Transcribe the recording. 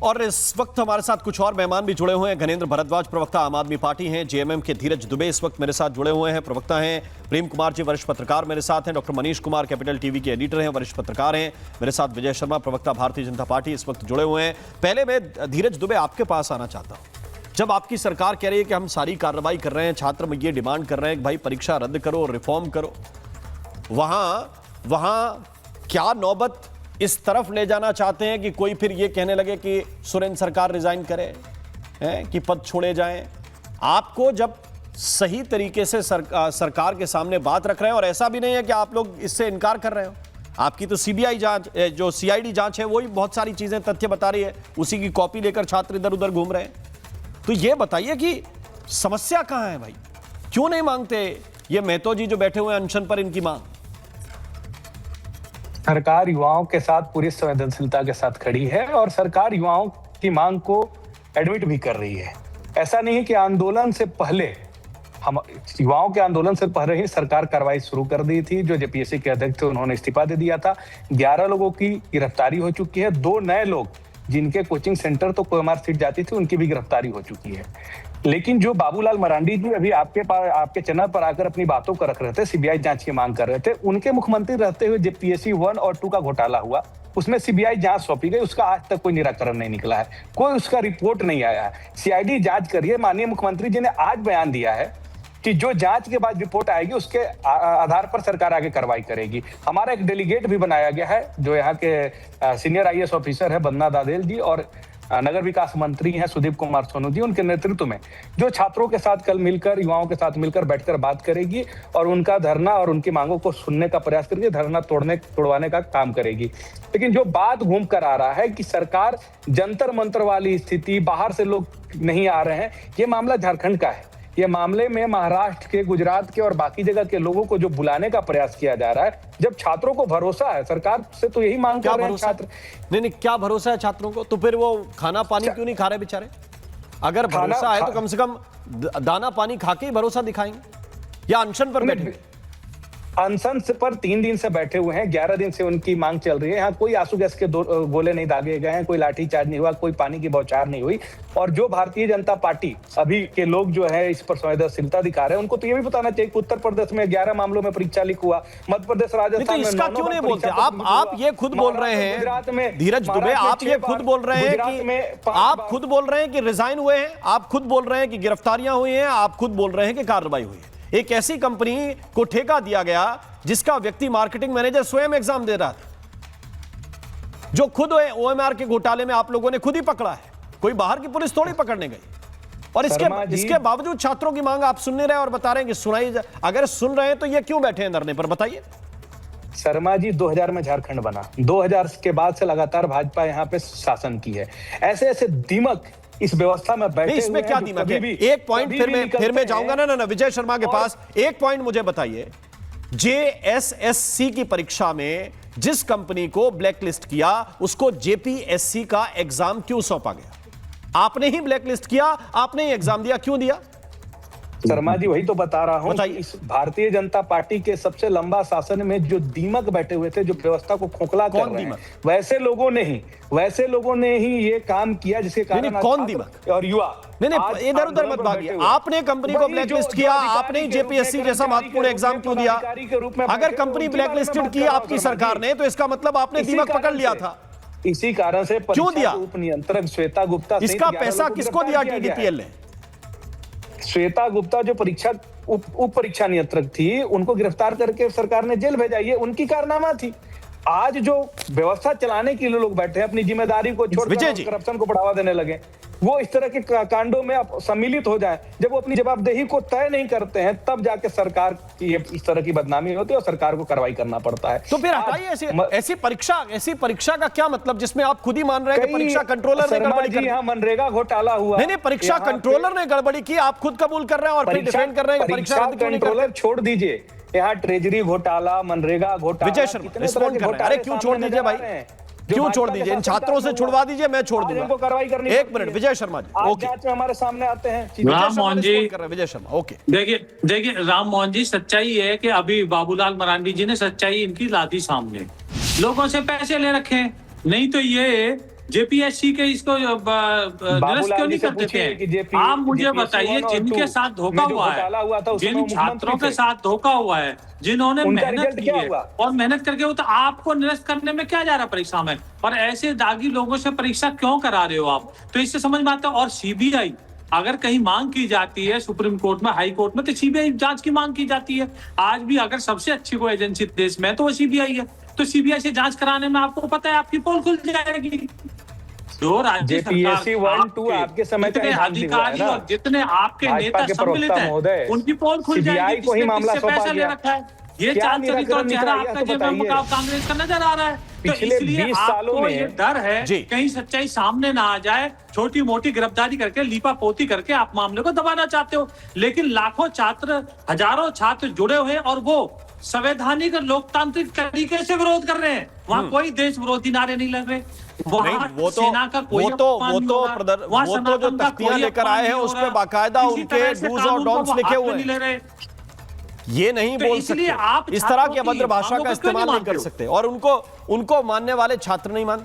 और इस वक्त हमारे साथ कुछ और मेहमान भी जुड़े हुए हैं। घनेंद्र भारद्वाज, प्रवक्ता आम आदमी पार्टी हैं। जेएमएम के धीरज दुबे इस वक्त मेरे साथ जुड़े हुए हैं, प्रवक्ता हैं। प्रेम कुमार जी, वरिष्ठ पत्रकार मेरे साथ हैं। Doctor Manish Kumar, capital TV के एडिटर हैं, वरिष्ठ पत्रकार हैं। मेरे साथ विजय शर्मा, प्रवक्ता भारतीय जनता पार्टी, इस वक्त जुड़े हुए हैं। पहले मैं धीरज दुबे आपके पास आना चाहता हूं। जब आपकी सरकार कह रही है कि हम सारी कार्रवाई कर रहे हैं, छात्र में ये डिमांड कर रहे हैं कि भाई परीक्षा रद्द करो, रिफॉर्म करो, वहां क्या नौबत इस तरफ ले जाना चाहते हैं कि कोई फिर ये कहने लगे कि सुरेंद्र सरकार रिजाइन करे, कि पद छोड़े जाएं? आपको जब सही तरीके से सरकार के सामने बात रख रहे हैं, और ऐसा भी नहीं है कि आप लोग इससे इनकार कर रहे हो, आपकी तो सीबीआई जांच, जो सीआईडी जांच है, वही बहुत सारी चीजें तथ्य बता रही है, उसी की कॉपी लेकर छात्र इधर उधर घूम रहे हैं। तो ये बताइए कि समस्या कहां है भाई? क्यों नहीं मांगते ये महतो जी जो बैठे हुए हैं अनशन पर, इनकी मांग? सरकार युवाओं के साथ पूरी संवेदनशीलता के साथ खड़ी है और सरकार युवाओं की मांग को एडमिट भी कर रही है। ऐसा नहीं है कि आंदोलन से पहले, हम युवाओं के आंदोलन से पहले ही सरकार कार्रवाई शुरू कर दी थी। जो जेपीएससी के अध्यक्ष थे उन्होंने इस्तीफा दे दिया था। 11 लोगों की गिरफ्तारी हो चुकी है। 2 नए लोग जिनके कोचिंग सेंटर तो कोएमआर सीट जाती थी, उनकी भी गिरफ्तारी हो चुकी है। लेकिन जो बाबूलाल मरांडी जी अभी आपके चैनल पर आकर अपनी बातों को रख रहे थे, सीबीआई जांच की मांग कर रहे थे, उनके मुख्यमंत्री रहते हुए जेपीएससी 1 और 2 का घोटाला हुआ, उसमें सीबीआई जांच सौंपी गई, उसका आज तक कोई निराकरण नहीं निकला है, कोई उसका रिपोर्ट नहीं आया है। सीआईडी जांच करिए। माननीय मुख्यमंत्री जी ने आज बयान दिया है कि जो जांच के बाद रिपोर्ट आएगी उसके आधार पर सरकार आगे कार्रवाई करेगी। हमारा एक डेलीगेट भी बनाया गया है, जो यहाँ के सीनियर आईएएस ऑफिसर है बन्ना दादेल जी और नगर विकास मंत्री हैं सुदीप कुमार सोनू जी, उनके नेतृत्व में, जो छात्रों के साथ कल मिलकर, युवाओं के साथ मिलकर बैठकर बात करेगी और उनका धरना और उनकी मांगों को सुनने का प्रयास करके धरना तोड़वाने का काम करेगी। लेकिन जो बात घूम कर आ रहा है कि सरकार जंतर मंतर वाली स्थिति, बाहर से लोग नहीं आ रहे हैं, ये मामला झारखंड का है। ये मामले में महाराष्ट्र के, गुजरात के और बाकी जगह के लोगों को जो बुलाने का प्रयास किया जा रहा है, जब छात्रों को भरोसा है सरकार से, तो यही मांग कर रहे हैं छात्र। नहीं, क्या भरोसा है छात्रों को? तो फिर वो खाना पानी क्यों नहीं खा रहे बेचारे? अगर भरोसा है तो कम से कम दाना पानी खा के ही भरोसा दिखाएंगे, या अनशन पर बैठे? अनशन पर 3 दिन से बैठे हुए हैं, 11 दिन से उनकी मांग चल रही है। यहाँ कोई आंसू गैस के गोले नहीं दागे गए हैं, कोई लाठीचार्ज नहीं हुआ, कोई पानी की बौछार नहीं हुई। और जो भारतीय जनता पार्टी अभी के लोग जो है इस पर संवेदनशीलता दिखा रहे हैं, उनको तो ये भी बताना चाहिए कि उत्तर प्रदेश में 11 मामलों में परीक्षा लीक हुआ, मध्य प्रदेश, राजस्थान में इसका क्यों नहीं बोलते? आप ये खुद बोल रहे हैं, गुजरात में, धीरज दुबे, आप ये खुद बोल रहे हैं कि आप खुद बोल रहे हैं कि रिजाइन हुए हैं, आप खुद बोल रहे हैं कि गिरफ्तारियां हुई हैं, आप खुद बोल रहे हैं कि कार्रवाई हुई है। एक ऐसी कंपनी को ठेका दिया गया जिसका व्यक्ति मार्केटिंग मैनेजर स्वयं एग्जाम दे रहा था, जो खुद ओएमआर के घोटाले में आप लोगों ने खुद ही पकड़ा है, कोई बाहर की पुलिस थोड़ी पकड़ने गई। और इसके बावजूद छात्रों की मांग आप सुन नहीं रहे और बता रहे हैं कि सुनाई। अगर सुन रहे हैं तो ये क्यों बैठे हैं धरने पर, बताइए। शर्मा जी, 2000 में झारखंड बना, 2000 के बाद से लगातार भाजपा यहाँ पे शासन की है। ऐसे ऐसे दिमक इस व्यवस्था में बैठे, इसमें क्या दिमाग है? एक पॉइंट फिर मैं जाऊंगा ना विजय शर्मा के पास। एक पॉइंट मुझे बताइए, जेएसएससी की परीक्षा में जिस कंपनी को ब्लैकलिस्ट किया, उसको जेपीएससी का एग्जाम क्यों सौंपा गया? आपने ही ब्लैकलिस्ट किया, आपने ही एग्जाम दिया, क्यों दिया? शर्मा जी, वही तो बता रहा हूं। इस भारतीय जनता पार्टी के सबसे लंबा शासन में जो दीमक बैठे हुए थे, जो व्यवस्था को खोखला कर रहे हैं, वैसे लोगों ने ही ये काम किया, जिसके कारण कौन दीमक और युवा नहीं, इधर उधर मत भागिए। आपने कंपनी को ब्लैकलिस्ट किया, आपने ही जेपीएससी जैसा महत्वपूर्ण एग्जाम क्यों दिया? अगर कंपनी ब्लैकलिस्टेड की आपकी सरकार ने, तो इसका मतलब आपने दीमक पकड़ लिया था। इसी कारण से क्यों दिया? उप नियंत्रक श्वेता गुप्ता, इसका पैसा किसको दिया टीडीपीएल ने? श्वेता गुप्ता जो उप परीक्षा नियंत्रक थी, उनको गिरफ्तार करके सरकार ने जेल भेजा, ये उनकी कारनामा थी। आज जो व्यवस्था चलाने के लिए लोग बैठे हैं, अपनी जिम्मेदारी को छोड़कर करप्शन को बढ़ावा देने लगे, वो इस तरह के कांडों में सम्मिलित हो जाए। जब वो अपनी जवाबदेही को तय नहीं करते हैं, तब जाके सरकार की इस तरह की बदनामी होती है और सरकार को कार्रवाई करना पड़ता है। तो फिर हटाइए ऐसी परीक्षा का क्या मतलब, जिसमें आप खुद ही मान रहे हैं कि परीक्षा कंट्रोलर ने गड़बड़ी की? यहाँ मनरेगा घोटाला हुआ। नहीं, परीक्षा कंट्रोलर ने गड़बड़ी की, आप खुद कबूल कर रहे हैं और फिर डिफेंड कर रहे हैं। परीक्षा कंट्रोलर छोड़ दीजिए, यहाँ ट्रेजरी घोटाला, मनरेगा घोटाला, विजय शर्मा रिस्पॉन्ड कर रहे हैं। अरे क्यों छोड़ दीजिए भाई, क्यों छोड़ दीजिए? इन छात्रों से छुड़वा दीजिए, मैं छोड़ दूंगा। कार्रवाई करनी। एक मिनट विजय शर्मा जी, ओके, हमारे सामने आते हैं राम मोहन जी। विजय शर्मा, ओके। देखिए राम मोहन जी, सच्चाई है कि अभी बाबूलाल मरांडी जी ने सच्चाई इनकी ला दी सामने। लोगों से पैसे ले रखे हैं, नहीं तो ये जेपीएससी के इसको निरस्त क्यों नहीं कर देते हैं? आप मुझे बताइए, जिनके साथ धोखा हुआ है, जिन छात्रों के साथ धोखा हुआ है, जिन्होंने मेहनत की है और मेहनत करके वो, तो आपको निरस्त करने में क्या जा रहा है परीक्षा में? और ऐसे दागी लोगों से परीक्षा क्यों करा रहे हो आप? तो इससे समझ में आता है। और सीबीआई अगर कहीं मांग की जाती है सुप्रीम कोर्ट में, हाई कोर्ट में, तो सीबीआई जांच की मांग की जाती है। आज भी अगर सबसे अच्छी कोई एजेंसी देश में तो वो सीबीआई है, तो सीबीआई से जांच कराने में आपको पता है आपकी पोल खुल जाएगी। जो राज्य सरकार आपके समय जितने अधिकारी और जितने आपके नेता सम्मिलित हैं, उनकी पोल खुल जाएगी। को ही मामला किससे पैसा ले रखा है? ये चार चरित्र चेहरा आपका जेब में कांग्रेस का नजर आ रहा है। तो इसलिए आपको ये डर है कहीं सच्चाई सामने ना आ जाए, छोटी मोटी गिरफ्तारी करके लीपा पोती करके आप मामले को दबाना चाहते हो। लेकिन लाखों छात्र, हजारों छात्र जुड़े हुए हैं और वो संवैधानिक और लोकतांत्रिक तरीके से विरोध कर रहे हैं। वहां कोई देश विरोधी नारे नहीं लग रहे। वो तो जो तख्तियां लेकर आए हैं उस पर बाकायदा उनके डूज और डोंट्स लिखे हुए हैं। ये नहीं बोल सकते, इस तरह की अभद्र भाषा का इस्तेमाल नहीं कर सकते, और उनको मानने वाले छात्र नहीं मानते।